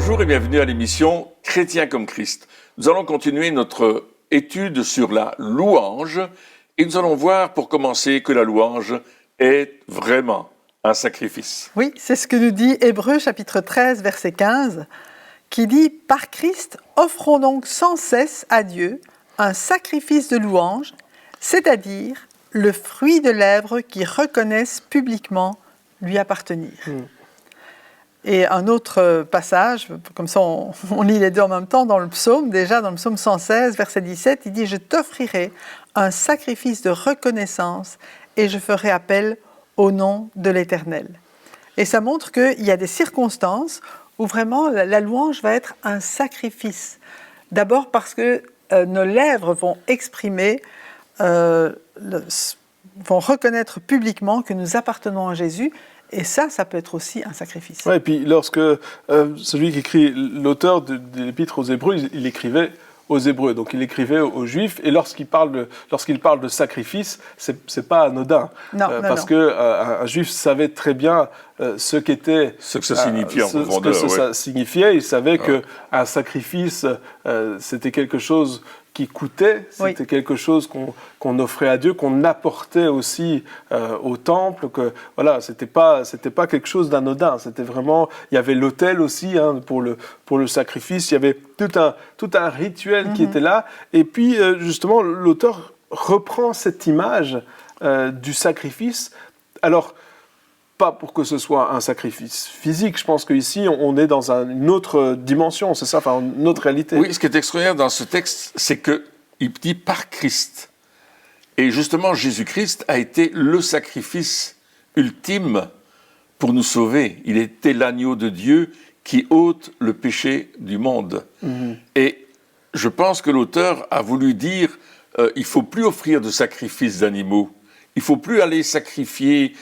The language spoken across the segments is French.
Bonjour et bienvenue à l'émission Chrétien comme Christ. Nous allons continuer notre étude sur la louange et nous allons voir pour commencer que la louange est vraiment un sacrifice. Oui, c'est ce que nous dit Hébreux chapitre 13 verset 15 qui dit « Par Christ, offrons donc sans cesse à Dieu un sacrifice de louange, c'est-à-dire le fruit de lèvres qui reconnaissent publiquement lui appartenir. » Et un autre passage, comme ça on lit les deux en même temps, dans le psaume, déjà dans le psaume 116, verset 17, il dit « Je t'offrirai un sacrifice de reconnaissance et je ferai appel au nom de l'Éternel. » Et ça montre qu'il y a des circonstances où vraiment la louange va être un sacrifice. D'abord parce que nos lèvres vont exprimer, vont reconnaître publiquement que nous appartenons à Jésus. Et ça peut être aussi un sacrifice. Ouais, et puis lorsque celui qui écrit, l'auteur de l'Épître aux Hébreux, il écrivait aux Hébreux, donc il écrivait aux Juifs, et lorsqu'il parle de sacrifice, c'est pas anodin, parce que un Juif savait très bien ce qu'était, ce que ça signifiait en profondeur. Ce que ça signifiait. Il savait que un sacrifice, c'était quelque chose qui coûtait, c'était quelque chose qu'on offrait à Dieu, qu'on apportait aussi au temple, que voilà, c'était pas quelque chose d'anodin, c'était vraiment, il y avait l'autel aussi pour le sacrifice, il y avait tout un rituel qui était là, et puis justement l'auteur reprend cette image du sacrifice. Alors pas pour que ce soit un sacrifice physique. Je pense qu'ici, on est dans une autre dimension, c'est ça, enfin, une autre réalité. Oui, ce qui est extraordinaire dans ce texte, c'est qu'il dit « par Christ ». Et justement, Jésus-Christ a été le sacrifice ultime pour nous sauver. Il était l'agneau de Dieu qui ôte le péché du monde. Et je pense que l'auteur a voulu dire il ne faut plus offrir de sacrifices d'animaux. Il ne faut plus aller sacrifier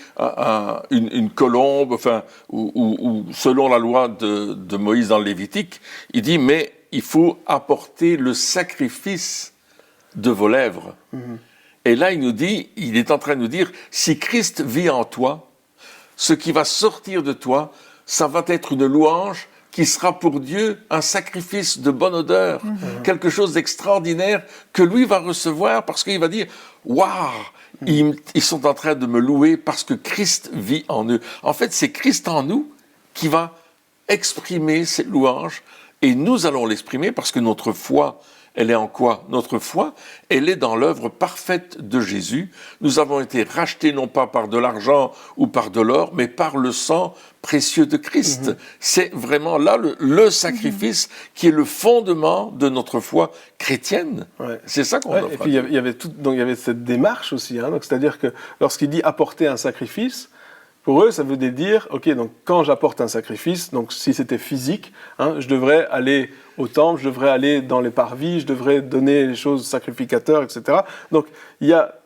une colombe, enfin, ou selon la loi de Moïse dans le Lévitique. Il dit, mais il faut apporter le sacrifice de vos lèvres. Et là, il est en train de nous dire, si Christ vit en toi, ce qui va sortir de toi, ça va être une louange qui sera pour Dieu un sacrifice de bonne odeur, quelque chose d'extraordinaire que lui va recevoir parce qu'il va dire, waouh! Ils sont en train de me louer parce que Christ vit en eux. En fait, c'est Christ en nous qui va exprimer cette louange et nous allons l'exprimer parce que notre foi, elle est en quoi? Notre foi, elle est dans l'œuvre parfaite de Jésus. Nous avons été rachetés non pas par de l'argent ou par de l'or, mais par le sang précieux de Christ. C'est vraiment là le sacrifice qui est le fondement de notre foi chrétienne. C'est ça qu'on offre. Et puis il y avait cette démarche aussi, donc c'est-à-dire que lorsqu'il dit apporter un sacrifice, pour eux, ça veut dire, ok, donc quand j'apporte un sacrifice, donc si c'était physique, je devrais aller au temple, je devrais aller dans les parvis, je devrais donner les choses sacrificateurs, etc. Donc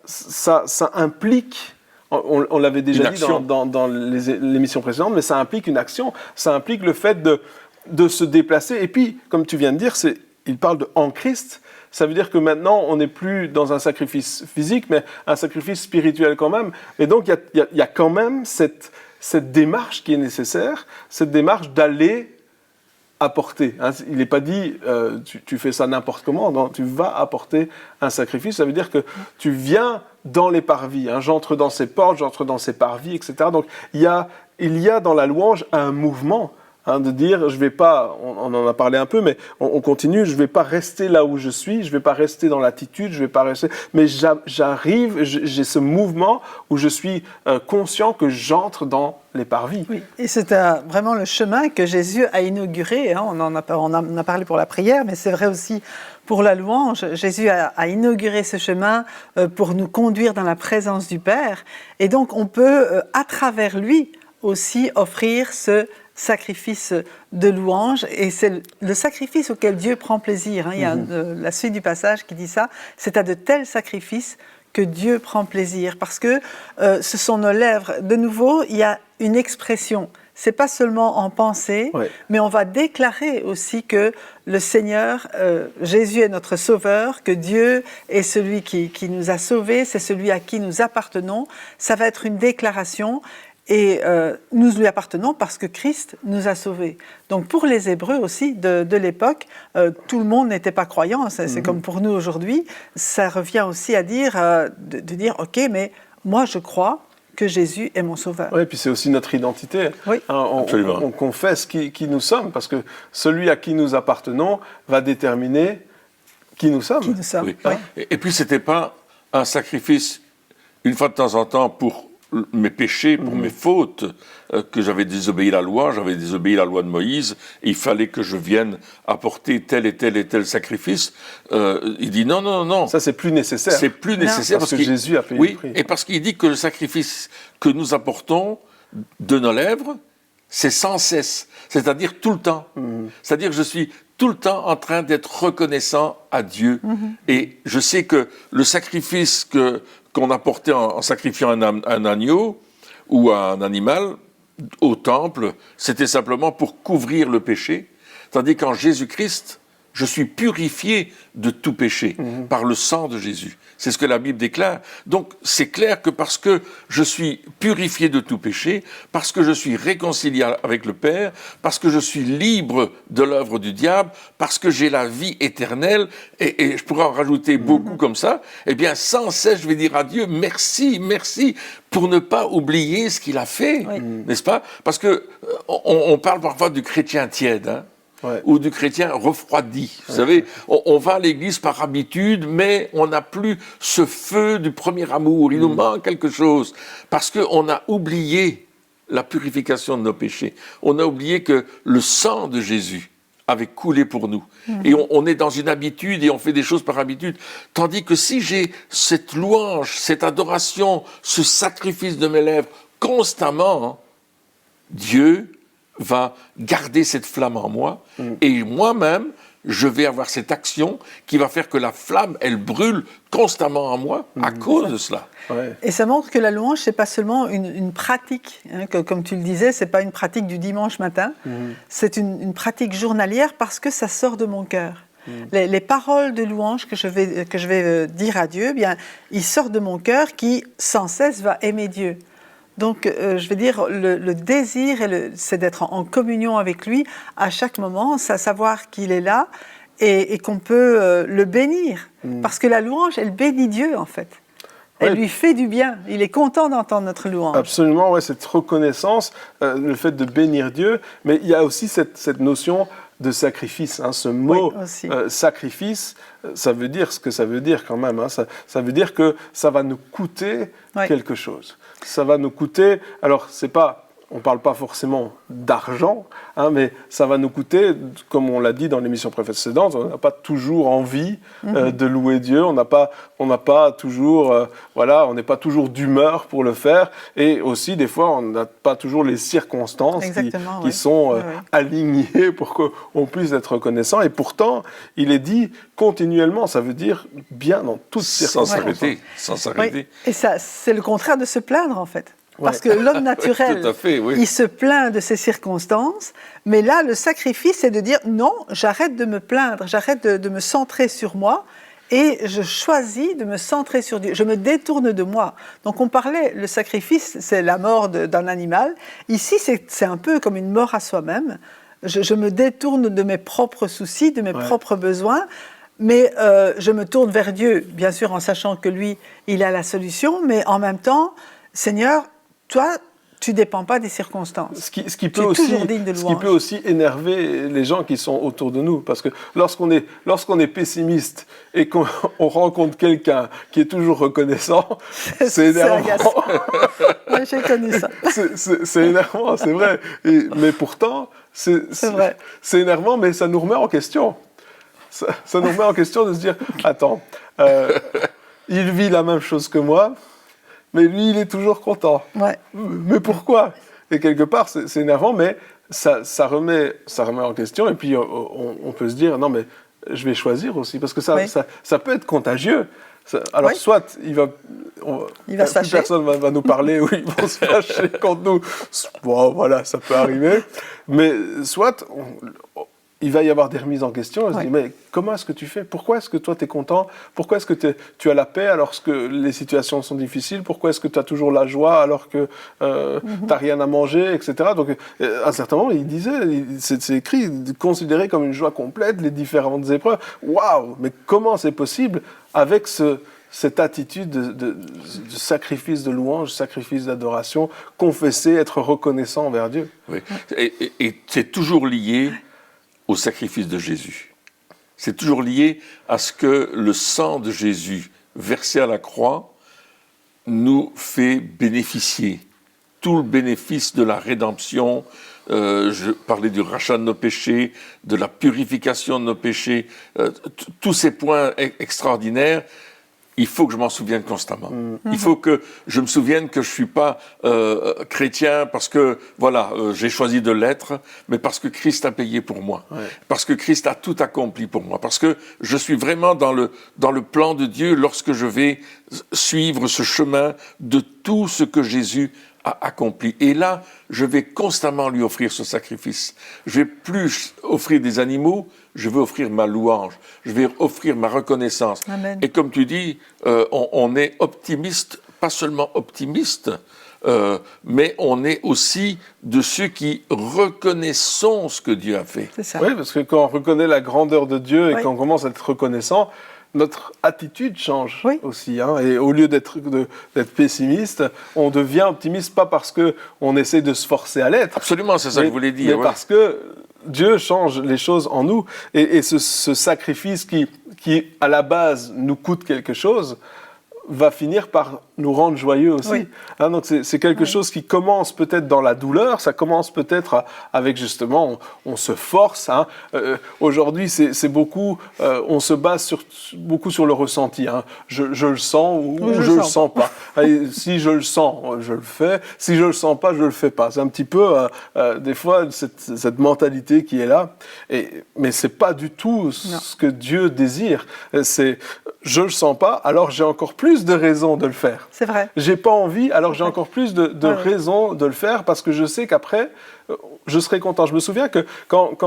ça implique, on l'avait déjà dit dans l'émission précédente, mais ça implique une action, ça implique le fait de se déplacer. Et puis, comme tu viens de dire, il parle de en Christ. Ça veut dire que maintenant, on n'est plus dans un sacrifice physique, mais un sacrifice spirituel quand même. Et donc, il y a quand même cette démarche qui est nécessaire, cette démarche d'aller apporter. Il n'est pas dit tu fais ça n'importe comment, non, tu vas apporter un sacrifice. Ça veut dire que tu viens dans les parvis. J'entre dans ces portes, j'entre dans ces parvis, etc. Donc, il y a dans la louange un mouvement. De dire, je vais pas, on en a parlé un peu, mais on continue, je vais pas rester là où je suis, je vais pas rester dans l'attitude, je vais pas rester, mais j'arrive, j'ai ce mouvement où je suis conscient que j'entre dans les parvis. Oui, et c'est vraiment le chemin que Jésus a inauguré, on en a parlé pour la prière, mais c'est vrai aussi pour la louange. Jésus a inauguré ce chemin pour nous conduire dans la présence du Père, et donc on peut, à travers lui, aussi offrir ce sacrifice de louange, et c'est le sacrifice auquel Dieu prend plaisir. Il y a la suite du passage qui dit ça, c'est à de tels sacrifices que Dieu prend plaisir, parce que ce sont nos lèvres. De nouveau, il y a une expression. C'est pas seulement en pensée, mais on va déclarer aussi que le Seigneur, Jésus est notre Sauveur, que Dieu est celui qui nous a sauvés, c'est celui à qui nous appartenons. Ça va être une déclaration. Et nous lui appartenons parce que Christ nous a sauvés. Donc pour les Hébreux aussi de l'époque, tout le monde n'était pas croyant, c'est comme pour nous aujourd'hui. Ça revient aussi à dire, de dire, ok, mais moi je crois que Jésus est mon sauveur. Oui, et puis c'est aussi notre identité. Oui. On confesse qui nous sommes, parce que celui à qui nous appartenons va déterminer qui nous sommes. Qui nous sommes. Oui. Oui. Et puis, ce n'était pas un sacrifice, une fois de temps en temps, pour mes péchés, pour mes fautes, que j'avais désobéi la loi, j'avais désobéi la loi de Moïse, et il fallait que je vienne apporter tel et tel et tel sacrifice. Il dit non, non, non. Ça, c'est plus nécessaire. C'est plus nécessaire parce que Jésus a payé le prix. Et parce qu'il dit que le sacrifice que nous apportons de nos lèvres, c'est sans cesse, c'est-à-dire tout le temps. C'est-à-dire que je suis tout le temps en train d'être reconnaissant à Dieu. Et je sais que le sacrifice qu'on apportait en sacrifiant un agneau ou un animal au temple, c'était simplement pour couvrir le péché. Tandis qu'en Jésus-Christ, je suis purifié de tout péché par le sang de Jésus. C'est ce que la Bible déclare. Donc, c'est clair que parce que je suis purifié de tout péché, parce que je suis réconcilié avec le Père, parce que je suis libre de l'œuvre du diable, parce que j'ai la vie éternelle, et je pourrais en rajouter beaucoup comme ça, eh bien, sans cesse, je vais dire à Dieu, merci, merci, pour ne pas oublier ce qu'il a fait, n'est-ce pas? Parce que on parle parfois du chrétien tiède, hein, ou du chrétien refroidi. Vous savez, on va à l'église par habitude, mais on n'a plus ce feu du premier amour. Il nous manque quelque chose, parce qu'on a oublié la purification de nos péchés. On a oublié que le sang de Jésus avait coulé pour nous. Et on est dans une habitude et on fait des choses par habitude. Tandis que si j'ai cette louange, cette adoration, ce sacrifice de mes lèvres constamment, Dieu va garder cette flamme en moi, et moi-même, je vais avoir cette action qui va faire que la flamme, elle brûle constamment en moi à cause de cela. Ouais. Et ça montre que la louange, c'est pas seulement une pratique, hein, comme tu le disais, c'est pas une pratique du dimanche matin, c'est une pratique journalière parce que ça sort de mon cœur. Les paroles de louange que je vais dire à Dieu, bien, ils sortent de mon cœur qui, sans cesse, va aimer Dieu. Donc, je veux dire, le désir, c'est d'être en communion avec lui à chaque moment, savoir qu'il est là et qu'on peut le bénir. Parce que la louange, elle bénit Dieu, en fait. Elle lui fait du bien. Il est content d'entendre notre louange. Absolument, ouais, cette reconnaissance, le fait de bénir Dieu. Mais il y a aussi cette notion de sacrifice. Hein. Ce mot sacrifice, ça veut dire ce que ça veut dire quand même. Hein. Ça veut dire que ça va nous coûter quelque chose. Ça va nous coûter, alors on ne parle pas forcément d'argent, hein, mais ça va nous coûter, comme on l'a dit dans l'émission précédente, on n'a pas toujours envie de louer Dieu, on n'est pas toujours d'humeur pour le faire, et aussi des fois on n'a pas toujours les circonstances qui sont alignées pour qu'on puisse être reconnaissant, et pourtant il est dit continuellement, ça veut dire bien dans toutes circonstances. Sans s'arrêter. Et ça, c'est le contraire de se plaindre en fait. Parce que l'homme naturel, il se plaint de ses circonstances, mais là, le sacrifice, c'est de dire non, j'arrête de me plaindre, j'arrête de me centrer sur moi, et je choisis de me centrer sur Dieu. Je me détourne de moi. Donc on parlait, le sacrifice, c'est la mort d'un animal. Ici, c'est un peu comme une mort à soi-même. Je me détourne de mes propres soucis, de mes propres besoins, mais je me tourne vers Dieu, bien sûr en sachant que lui, il a la solution, mais en même temps, Seigneur, toi, tu ne dépends pas des circonstances. Ce qui peut aussi énerver les gens qui sont autour de nous. Parce que lorsqu'on est pessimiste et qu'on rencontre quelqu'un qui est toujours reconnaissant, c'est énervant. Oui, j'ai connu ça. C'est énervant, c'est vrai. Mais pourtant, c'est énervant, mais ça nous remet en question. Ça nous remet en question de se dire, attends, il vit la même chose que moi, mais lui, il est toujours content. Ouais. Mais pourquoi? Et quelque part, c'est énervant, mais ça remet en question. Et puis, on peut se dire, non, mais je vais choisir aussi. Parce que ça peut être contagieux. Alors, soit il va se fâcher. Personne va nous parler, ou ils vont se fâcher contre nous. Bon, voilà, ça peut arriver. Mais soit, il va y avoir des remises en question. On se dit, mais comment est-ce que tu fais? Pourquoi est-ce que toi, tu es content? Pourquoi est-ce que tu as la paix alors que les situations sont difficiles? Pourquoi est-ce que tu as toujours la joie alors que tu n'as rien à manger, etc. Donc, à un certain moment, il disait, c'est écrit, considéré comme une joie complète, les différentes épreuves. Waouh! Mais comment c'est possible avec cette attitude de sacrifice de louange, sacrifice d'adoration, confesser, être reconnaissant envers Dieu? Oui. Et c'est toujours lié au sacrifice de Jésus. C'est toujours lié à ce que le sang de Jésus versé à la croix nous fait bénéficier. Tout le bénéfice de la rédemption, je parlais du rachat de nos péchés, de la purification de nos péchés, tous ces points extraordinaires, il faut que je m'en souvienne constamment. Il faut que je me souvienne que je ne suis pas chrétien parce que, voilà, j'ai choisi de l'être, mais parce que Christ a payé pour moi. Ouais. Parce que Christ a tout accompli pour moi. Parce que je suis vraiment dans le plan de Dieu lorsque je vais suivre ce chemin de tout ce que Jésus a accompli. Et là, je vais constamment lui offrir ce sacrifice. Je vais plus offrir des animaux, je vais offrir ma louange, je vais offrir ma reconnaissance. Amen. Et comme tu dis, on est optimiste, pas seulement optimiste, mais on est aussi de ceux qui reconnaissons ce que Dieu a fait. C'est ça. Oui, parce que quand on reconnaît la grandeur de Dieu et qu'on commence à être reconnaissant, notre attitude change aussi. Hein, et au lieu d'être pessimiste, on devient optimiste, pas parce qu'on essaie de se forcer à l'être. Absolument, c'est ça que je voulais dire. Mais parce que Dieu change les choses en nous. Et ce sacrifice qui, à la base, nous coûte quelque chose, va finir par nous rendre joyeux aussi. Oui. Hein, donc c'est quelque chose qui commence peut-être dans la douleur, ça commence peut-être avec justement, on se force. Hein. Aujourd'hui, c'est beaucoup, on se base beaucoup sur le ressenti. Hein. Je le sens ou je le sens pas. Et si je le sens, je le fais. Si je le sens pas, je le fais pas. C'est un petit peu, des fois, cette mentalité qui est là. Mais c'est pas du tout ce que Dieu désire. C'est, je le sens pas, alors j'ai encore plus de raisons de le faire. C'est vrai. J'ai pas envie, alors j'ai encore plus de raisons de le faire parce que je sais qu'après, je serai content. Je me souviens que quand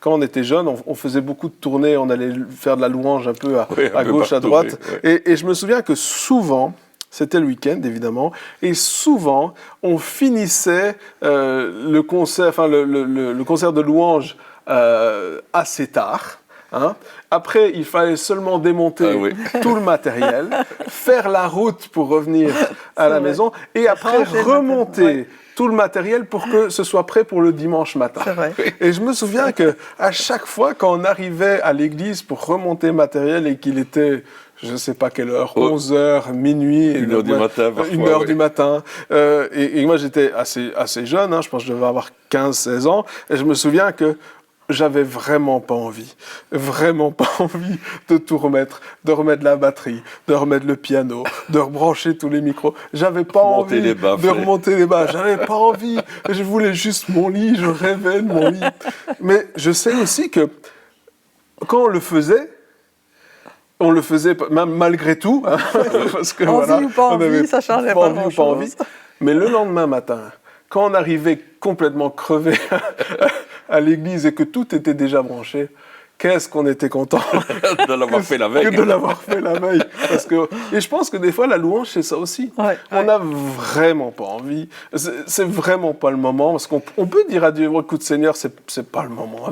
on était jeune, on faisait beaucoup de tournées, on allait faire de la louange un peu à gauche, à droite. Et je me souviens que souvent, c'était le week-end évidemment, et souvent on finissait le concert de louange assez tard. Hein? Après, il fallait seulement démonter tout le matériel, faire la route pour revenir à la maison et après remonter tout le matériel pour que ce soit prêt pour le dimanche matin. C'est vrai. Et je me souviens qu'à chaque fois, quand on arrivait à l'église pour remonter le matériel et qu'il était, je ne sais pas quelle heure, 11h, minuit. 1h du matin, parfois. 1h du matin. Et moi, j'étais assez jeune, hein, je pense que je devais avoir 15-16 ans. Et je me souviens que j'avais vraiment pas envie de tout remettre, de remettre la batterie, de remettre le piano, de rebrancher tous les micros. J'avais pas envie de remonter les bas. J'avais pas envie. Je voulais juste mon lit. Je rêvais de mon lit. Mais je sais aussi que quand on le faisait même malgré tout, hein, parce que envie ou pas envie, ça changeait pas grand-chose. Mais le lendemain matin, quand on arrivait complètement crevé à l'église et que tout était déjà branché, qu'est-ce qu'on était content de l'avoir fait la veille. Que de l'avoir fait la veille. Et je pense que des fois, la louange, c'est ça aussi. On n'a vraiment pas envie. C'est vraiment pas le moment. Parce qu'on peut dire à Dieu, écoute Seigneur, c'est pas le moment.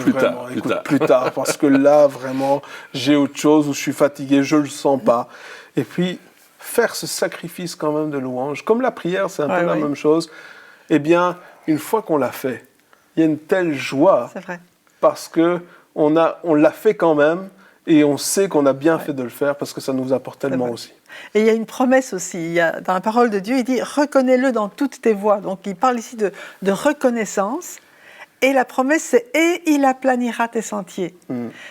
Plus tard. Parce que là, vraiment, j'ai autre chose, ou je suis fatigué, je le sens pas. Et puis, faire ce sacrifice quand même de louange, comme la prière, c'est un peu la même chose. Eh bien, une fois qu'on l'a fait, il y a une telle joie. C'est vrai. Parce que on l'a fait quand même et on sait qu'on a bien fait de le faire parce que ça nous apporte tellement aussi. Et il y a une promesse aussi. Dans la parole de Dieu, il dit « Reconnais-le dans toutes tes voies ». Donc, il parle ici de reconnaissance. Et la promesse, c'est « Et il aplanira tes sentiers ».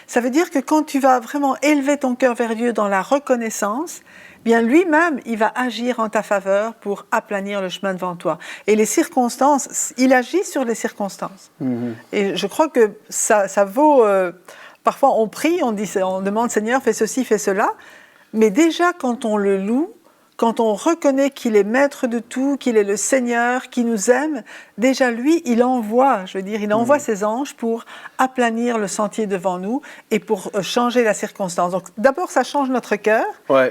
Ça veut dire que quand tu vas vraiment élever ton cœur vers Dieu dans la reconnaissance, bien lui-même, il va agir en ta faveur pour aplanir le chemin devant toi. Et les circonstances, il agit sur les circonstances. Et je crois que ça vaut... parfois, on prie, on demande « Seigneur, fais ceci, fais cela ». Mais déjà, quand on le loue, quand on reconnaît qu'il est maître de tout, qu'il est le Seigneur, qu'il nous aime, déjà lui, il envoie ses anges pour aplanir le sentier devant nous et pour changer la circonstance. Donc d'abord, ça change notre cœur,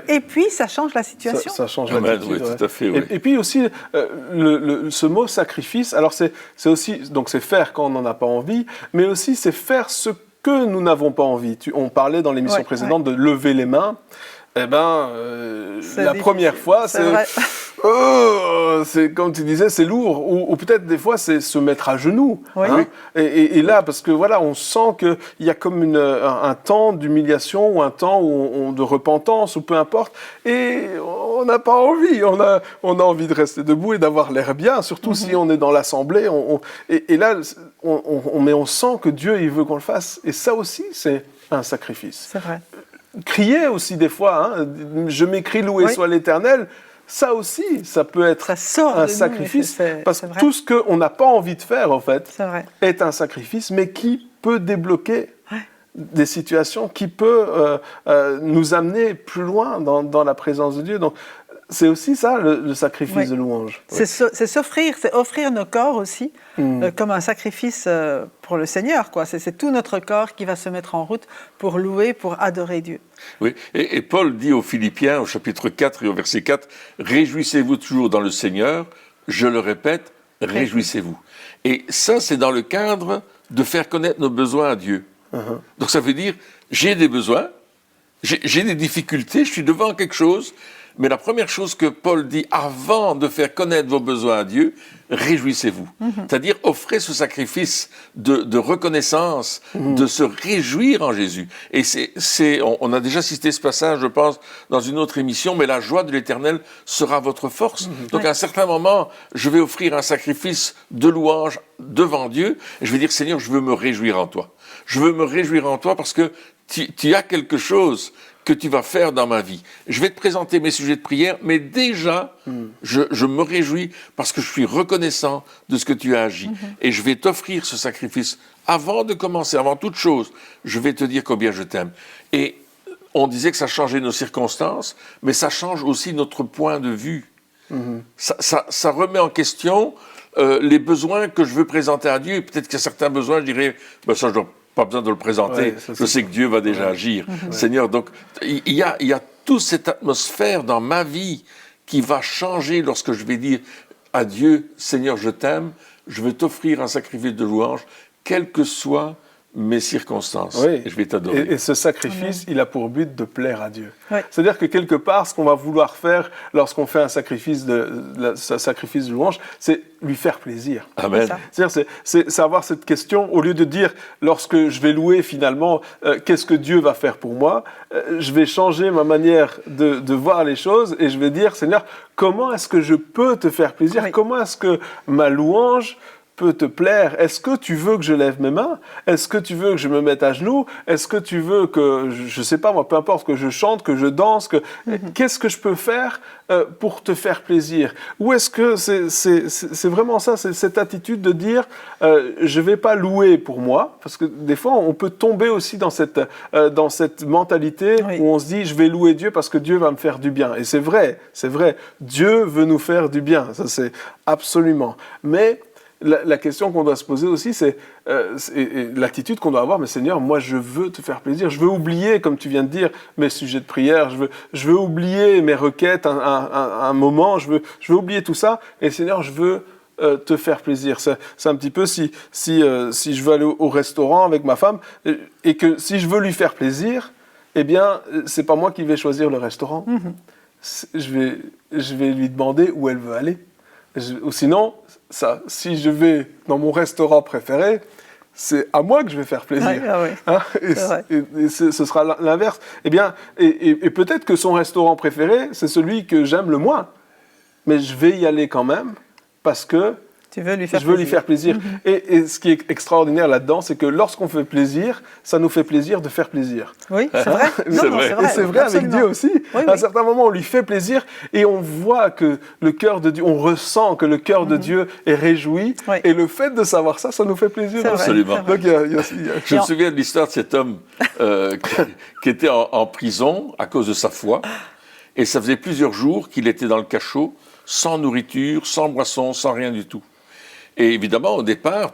et puis ça change la situation. Ça change l'attitude. Oui, tout à fait. Oui. Et puis aussi, ce mot sacrifice, alors c'est aussi, donc c'est faire quand on n'en a pas envie, mais aussi c'est faire ce que nous n'avons pas envie. On parlait dans l'émission précédente de lever les mains. Eh bien, la première fois, c'est comme tu disais, c'est lourd. Ou peut-être des fois, c'est se mettre à genoux. Oui. Hein. Et là, parce que voilà, on sent qu'il y a comme un temps d'humiliation ou un temps de repentance ou peu importe. Et on n'a pas envie. On a envie de rester debout et d'avoir l'air bien, surtout si on est dans l'assemblée. Et là, on sent que Dieu, il veut qu'on le fasse. Et ça aussi, c'est un sacrifice. C'est vrai. Crier aussi des fois, hein, je m'écrie loué soit l'Éternel, ça aussi, ça peut être un sacrifice, parce que tout ce qu'on n'a pas envie de faire, en fait, est un sacrifice, mais qui peut débloquer des situations, qui peut nous amener plus loin dans la présence de Dieu. Donc, c'est aussi ça, le sacrifice de louange. C'est s'offrir, c'est offrir nos corps aussi, comme un sacrifice pour le Seigneur, quoi. C'est tout notre corps qui va se mettre en route pour louer, pour adorer Dieu. Oui, et Paul dit aux Philippiens, au chapitre 4 et au verset 4, « Réjouissez-vous toujours dans le Seigneur, je le répète, réjouissez-vous. » Et ça, c'est dans le cadre de faire connaître nos besoins à Dieu. Donc ça veut dire, j'ai des besoins, j'ai des difficultés, je suis devant quelque chose, mais la première chose que Paul dit avant de faire connaître vos besoins à Dieu, réjouissez-vous. C'est-à-dire offrez ce sacrifice de reconnaissance, de se réjouir en Jésus. Et on a déjà cité ce passage, je pense, dans une autre émission, mais la joie de l'Éternel sera votre force. Donc à un certain moment, je vais offrir un sacrifice de louange devant Dieu, et je vais dire, Seigneur, je veux me réjouir en toi. Je veux me réjouir en toi parce que tu as quelque chose que tu vas faire dans ma vie. Je vais te présenter mes sujets de prière, mais déjà, je me réjouis parce que je suis reconnaissant de ce que tu as agi. Et je vais t'offrir ce sacrifice. Avant de commencer, avant toute chose, je vais te dire combien je t'aime. Et on disait que ça changeait nos circonstances, mais ça change aussi notre point de vue. Ça remet en question les besoins que je veux présenter à Dieu. Peut-être qu'il y a certains besoins, je dirais, ça je dois pas besoin de le présenter, je sais que Dieu va déjà agir. Seigneur, donc il y a toute cette atmosphère dans ma vie qui va changer lorsque je vais dire à Dieu, Seigneur, je t'aime, je veux t'offrir un sacrifice de louange, quelles que soient mes circonstances, et je vais t'adorer. Et ce sacrifice, il a pour but de plaire à Dieu. C'est-à-dire que quelque part, ce qu'on va vouloir faire lorsqu'on fait un sacrifice de louange, c'est lui faire plaisir. Amen. C'est-à-dire, c'est avoir cette question, au lieu de dire, lorsque je vais louer finalement, qu'est-ce que Dieu va faire pour moi, je vais changer ma manière de voir les choses et je vais dire, Seigneur, comment est-ce que je peux te faire plaisir ? Comment est-ce que ma louange peut te plaire? Est-ce que tu veux que je lève mes mains? Est-ce que tu veux que je me mette à genoux? Est-ce que tu veux que, je sais pas moi, peu importe, que je chante, que je danse, qu'est-ce que je peux faire pour te faire plaisir? Ou est-ce que c'est vraiment ça, c'est cette attitude de dire je vais pas louer pour moi, parce que des fois on peut tomber aussi dans cette mentalité où on se dit je vais louer Dieu parce que Dieu va me faire du bien. Et c'est vrai, Dieu veut nous faire du bien, ça c'est absolument. Mais la question qu'on doit se poser aussi, c'est l'attitude qu'on doit avoir, mais Seigneur, moi je veux te faire plaisir, je veux oublier, comme tu viens de dire, mes sujets de prière, je veux oublier mes requêtes un moment, je veux oublier tout ça, et Seigneur, je veux te faire plaisir. C'est un petit peu si je veux aller au restaurant avec ma femme, et que si je veux lui faire plaisir, eh bien, c'est pas moi qui vais choisir le restaurant, je vais lui demander où elle veut aller. Ou sinon, si je vais dans mon restaurant préféré, c'est à moi que je vais faire plaisir. Et ce sera l'inverse. Eh bien, et peut-être que son restaurant préféré, c'est celui que j'aime le moins. Mais je vais y aller quand même parce que je veux lui faire plaisir. Et ce qui est extraordinaire là-dedans, c'est que lorsqu'on fait plaisir, ça nous fait plaisir de faire plaisir. Oui, c'est vrai. C'est vrai. Et c'est vrai avec Dieu aussi. À un certain moment, on lui fait plaisir et on voit que le cœur de Dieu, on ressent que le cœur de Dieu est réjoui. Et le fait de savoir ça, ça nous fait plaisir. Absolument. Donc, je me souviens de l'histoire de cet homme qui était en prison à cause de sa foi. Et ça faisait plusieurs jours qu'il était dans le cachot, sans nourriture, sans boisson, sans rien du tout. Et évidemment, au départ,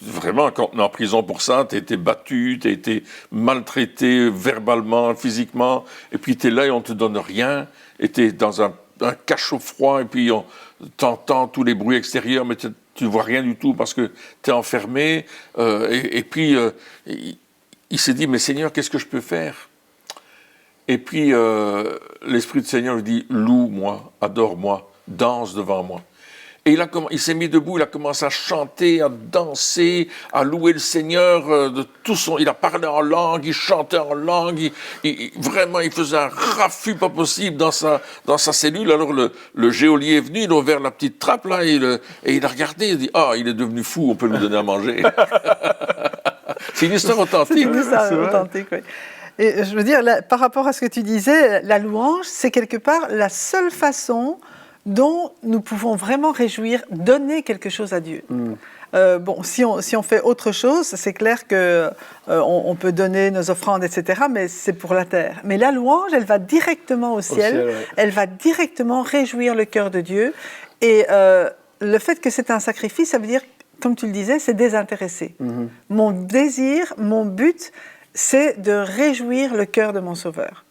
vraiment, quand on est en prison pour ça, tu as été battu, tu as été maltraité verbalement, physiquement, et puis tu es là et on ne te donne rien, et tu es dans un cachot froid, et puis on t'entend tous les bruits extérieurs, mais tu ne vois rien du tout parce que tu es enfermé. Et puis, il s'est dit, mais Seigneur, qu'est-ce que je peux faire? Et puis, l'Esprit du Seigneur lui dit, loue-moi, adore-moi, danse devant moi. Et il s'est mis debout, il a commencé à chanter, à danser, à louer le Seigneur de tout son... Il a parlé en langue, il chantait en langue, vraiment, il faisait un raffut pas possible dans sa cellule. Alors le geôlier est venu, il a ouvert la petite trappe, là, et il a regardé, il a dit « Ah, il est devenu fou, on peut lui donner à manger. » C'est une histoire authentique. C'est une histoire authentique, oui. Et je veux dire, là, par rapport à ce que tu disais, la louange, c'est quelque part la seule façon dont nous pouvons vraiment réjouir, donner quelque chose à Dieu. Bon, si on fait autre chose, c'est clair qu'on peut donner nos offrandes, etc., mais c'est pour la terre. Mais la louange, elle va directement au ciel, ouais. Elle va directement réjouir le cœur de Dieu. Et le fait que c'est un sacrifice, ça veut dire, comme tu le disais, c'est désintéressé. Mon désir, mon but, c'est de réjouir le cœur de mon Sauveur.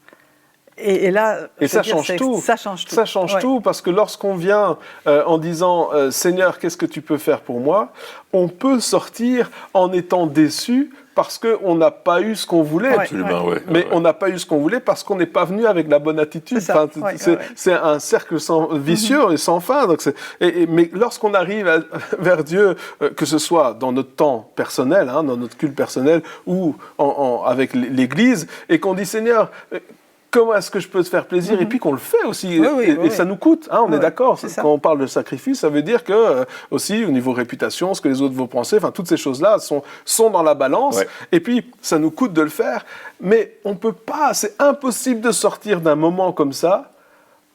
Et là, ça change tout. Ça change tout. Ça change tout parce que lorsqu'on vient en disant Seigneur, qu'est-ce que tu peux faire pour moi, on peut sortir en étant déçu parce qu'on n'a pas eu ce qu'on voulait. Absolument, ouais. Mais on n'a pas eu ce qu'on voulait parce qu'on n'est pas venu avec la bonne attitude. C'est ça. C'est un cercle vicieux et sans fin. Donc mais lorsqu'on arrive vers Dieu, que ce soit dans notre temps personnel, dans notre culte personnel ou avec l'Église, et qu'on dit Seigneur, comment est-ce que je peux te faire plaisir? Et puis qu'on le fait aussi. Et ça nous coûte, on est d'accord. Quand on parle de sacrifice, ça veut dire que, aussi, au niveau réputation, ce que les autres vont penser, enfin, toutes ces choses-là sont dans la balance. Ouais. Et puis, ça nous coûte de le faire. Mais on ne peut pas, c'est impossible de sortir d'un moment comme ça,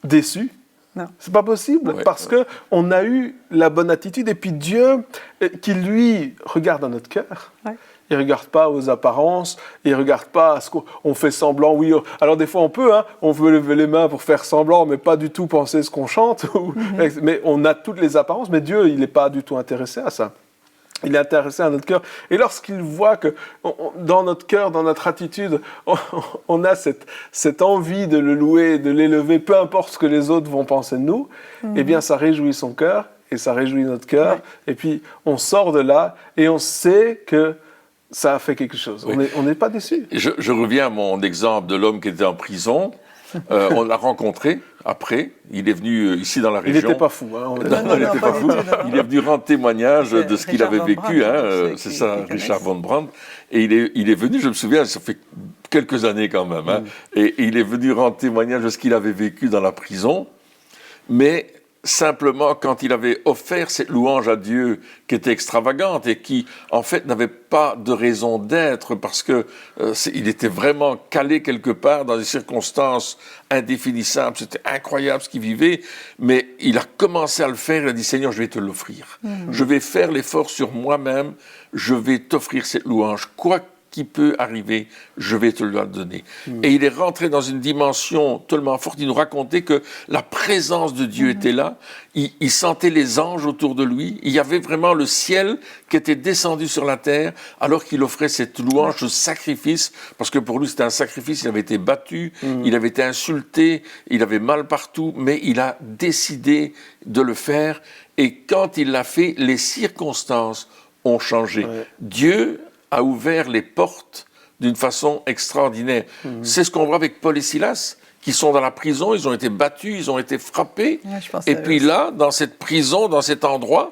déçu. Non. C'est pas possible, parce que on a eu la bonne attitude. Et puis Dieu, qui lui regarde dans notre cœur. Ouais. Il ne regarde pas aux apparences, il ne regarde pas à ce qu'on fait semblant. Oui, alors des fois on peut, on veut lever les mains pour faire semblant, mais pas du tout penser ce qu'on chante. Mais on a toutes les apparences, mais Dieu, il n'est pas du tout intéressé à ça. Il est intéressé à notre cœur. Et lorsqu'il voit que dans notre cœur, dans notre attitude, on a cette envie de le louer, de l'élever, peu importe ce que les autres vont penser de nous, eh bien ça réjouit son cœur et ça réjouit notre cœur. Ouais. Et puis on sort de là et on sait que ça a fait quelque chose. Oui. On n'est pas déçus. Je reviens à mon exemple de l'homme qui était en prison. On l'a rencontré après. Il est venu ici dans la région. Il n'était pas fou. Non, il n'était pas fou. Il est venu rendre témoignage de ce qu'il avait vécu. C'est ça, Richard von Brandt. Et il est venu, je me souviens, ça fait quelques années quand même. Et il est venu rendre témoignage de ce qu'il avait vécu dans la prison. Mais simplement, quand il avait offert cette louange à Dieu qui était extravagante et qui, en fait, n'avait pas de raison d'être parce que il était vraiment calé quelque part dans des circonstances indéfinissables. C'était incroyable ce qu'il vivait, mais il a commencé à le faire. Il a dit, Seigneur, je vais te l'offrir. Je vais faire l'effort sur moi-même. Je vais t'offrir cette louange. Quoi qui peut arriver, je vais te le donner. Et il est rentré dans une dimension tellement forte. Il nous racontait que la présence de Dieu était là. Il sentait les anges autour de lui. Il y avait vraiment le ciel qui était descendu sur la terre alors qu'il offrait cette louange, ce sacrifice, parce que pour lui c'était un sacrifice. Il avait été battu, il avait été insulté, il avait mal partout, mais il a décidé de le faire. Et quand il l'a fait, les circonstances ont changé. Ouais. Dieu a ouvert les portes d'une façon extraordinaire. C'est ce qu'on voit avec Paul et Silas, qui sont dans la prison, ils ont été battus, ils ont été frappés. Et puis là, dans cette prison, dans cet endroit,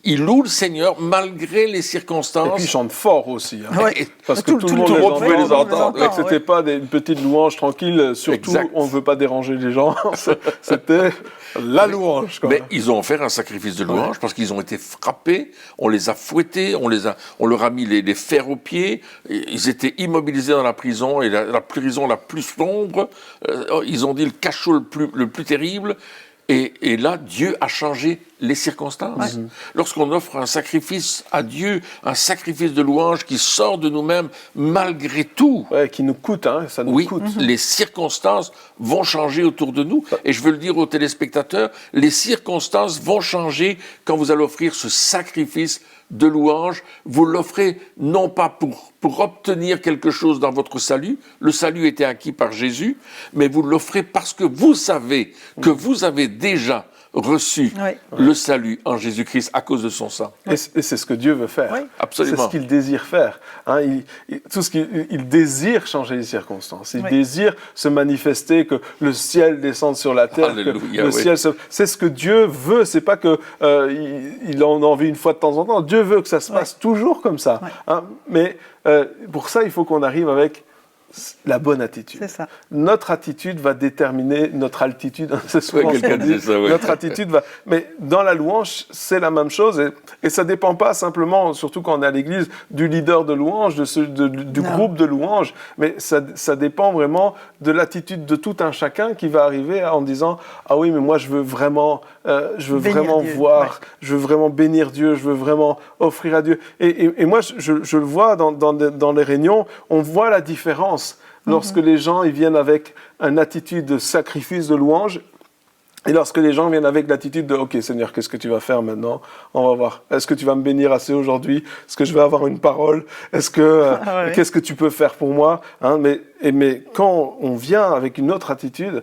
ils louent le Seigneur malgré les circonstances. Et puis ils chantent fort aussi. Parce que tout le monde pouvait les entendre. Et c'était pas une petite louange tranquille, surtout on ne veut pas déranger les gens. C'était la louange. Mais ils ont offert un sacrifice de louange parce qu'ils ont été frappés, on les a fouettés, on leur a mis les fers aux pieds, ils étaient immobilisés dans la prison, et la prison la plus sombre, ils ont dit le cachot le plus terrible. Et là, Dieu a changé les circonstances. Lorsqu'on offre un sacrifice à Dieu, un sacrifice de louange qui sort de nous-mêmes malgré tout, Ouais, qui nous coûte, hein, ça nous oui, coûte. les circonstances vont changer autour de nous. Et je veux le dire aux téléspectateurs, les circonstances vont changer quand vous allez offrir ce sacrifice de louange. Vous l'offrez non pas pour obtenir quelque chose dans votre salut, le salut était acquis par Jésus, mais vous l'offrez parce que vous savez que vous avez déjà reçu le salut en Jésus-Christ à cause de son sang. Et c'est ce que Dieu veut faire. Oui. Absolument. C'est ce qu'il désire faire. Hein, il désire changer les circonstances. Il désire se manifester, que le ciel descende sur la terre. Alléluia, que le ciel c'est ce que Dieu veut. C'est pas que il en a envie une fois de temps en temps. Dieu veut que ça se passe toujours comme ça. Hein, mais pour ça, il faut qu'on arrive avec la bonne attitude. C'est ça. Notre attitude va déterminer notre altitude. C'est souvent Ouais, quelqu'un ce qu'on dit. dit ça, ouais. Notre attitude va. Mais dans la louange, c'est la même chose. Et ça ne dépend pas simplement, surtout quand on est à l'église, du leader de louange, du groupe de louange. Mais ça dépend vraiment de l'attitude de tout un chacun qui va arriver en disant « Ah oui, mais moi, je veux vraiment Dieu, voir, je veux vraiment bénir Dieu, je veux vraiment offrir à Dieu. » Et moi, je le vois dans les réunions, on voit la différence. Lorsque les gens ils viennent avec une attitude de sacrifice, de louange, et lorsque les gens viennent avec l'attitude de « Ok Seigneur, qu'est-ce que tu vas faire maintenant ? On va voir. Est-ce que tu vas me bénir assez aujourd'hui ? Est-ce que je vais avoir une parole ? Est-ce que qu'est-ce que tu peux faire pour moi ?» hein, mais quand on vient avec une autre attitude,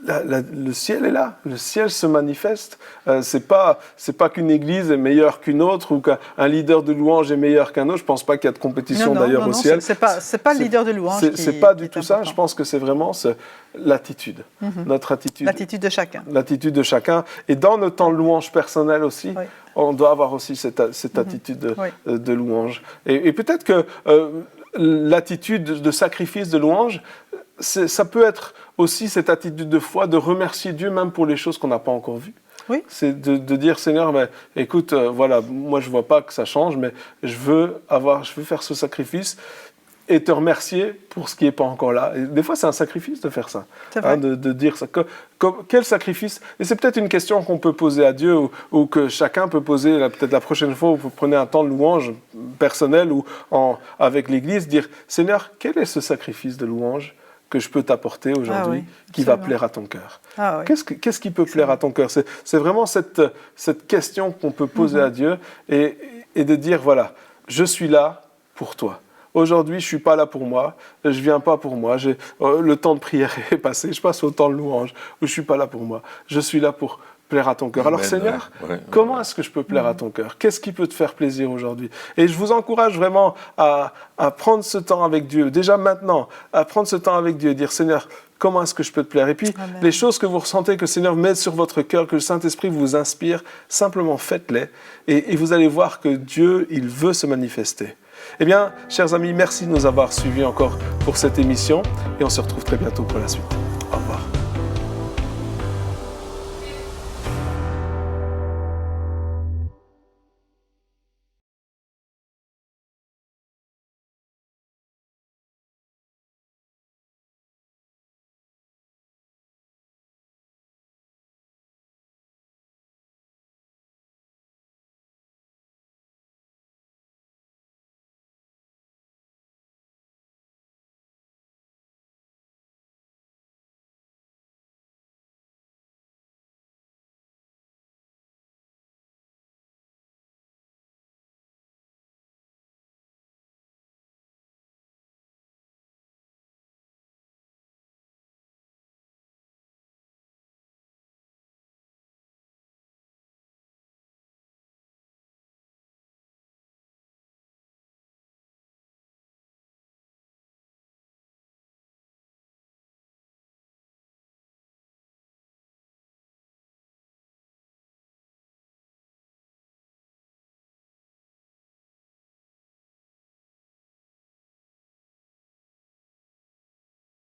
le ciel est là, le ciel se manifeste. C'est pas qu'une église est meilleure qu'une autre ou qu'un leader de louange est meilleur qu'un autre. Je pense pas qu'il y a de compétition d'ailleurs au ciel. C'est pas le leader de louange. C'est pas du tout ça. Je pense que c'est vraiment l'attitude, notre attitude. L'attitude de chacun. L'attitude de chacun. Et dans nos temps de louange personnelle aussi, on doit avoir aussi cette attitude de louange. Et peut-être que l'attitude de sacrifice, de louange, ça peut être aussi cette attitude de foi, de remercier Dieu même pour les choses qu'on n'a pas encore vues. Oui. C'est de dire, Seigneur, écoute, voilà, moi je ne vois pas que ça change, mais je veux faire ce sacrifice et te remercier pour ce qui n'est pas encore là. Et des fois, c'est un sacrifice de faire ça, de dire ça. Quel sacrifice ? Et c'est peut-être une question qu'on peut poser à Dieu ou que chacun peut poser, peut-être la prochaine fois où vous prenez un temps de louange personnel ou avec l'Église, dire, Seigneur, quel est ce sacrifice de louange que je peux t'apporter aujourd'hui qui va plaire à ton cœur. Qu'est-ce qui peut plaire à ton cœur ? C'est vraiment cette question qu'on peut poser à Dieu et de dire, voilà, je suis là pour toi. Aujourd'hui, je ne suis pas là pour moi, je ne viens pas pour moi, le temps de prière est passé, je passe au temps de louange, où je ne suis pas là pour moi. Je suis là pour plaire à ton cœur. Alors Seigneur, comment est-ce que je peux plaire à ton cœur ? Qu'est-ce qui peut te faire plaisir aujourd'hui ? Et je vous encourage vraiment à prendre ce temps avec Dieu, déjà maintenant, à prendre ce temps avec Dieu et dire Seigneur, comment est-ce que je peux te plaire ? Et puis, les choses que vous ressentez que le Seigneur met sur votre cœur, que le Saint-Esprit vous inspire, simplement faites-les et vous allez voir que Dieu, il veut se manifester. Eh bien, chers amis, merci de nous avoir suivis encore pour cette émission et on se retrouve très bientôt pour la suite. Au revoir.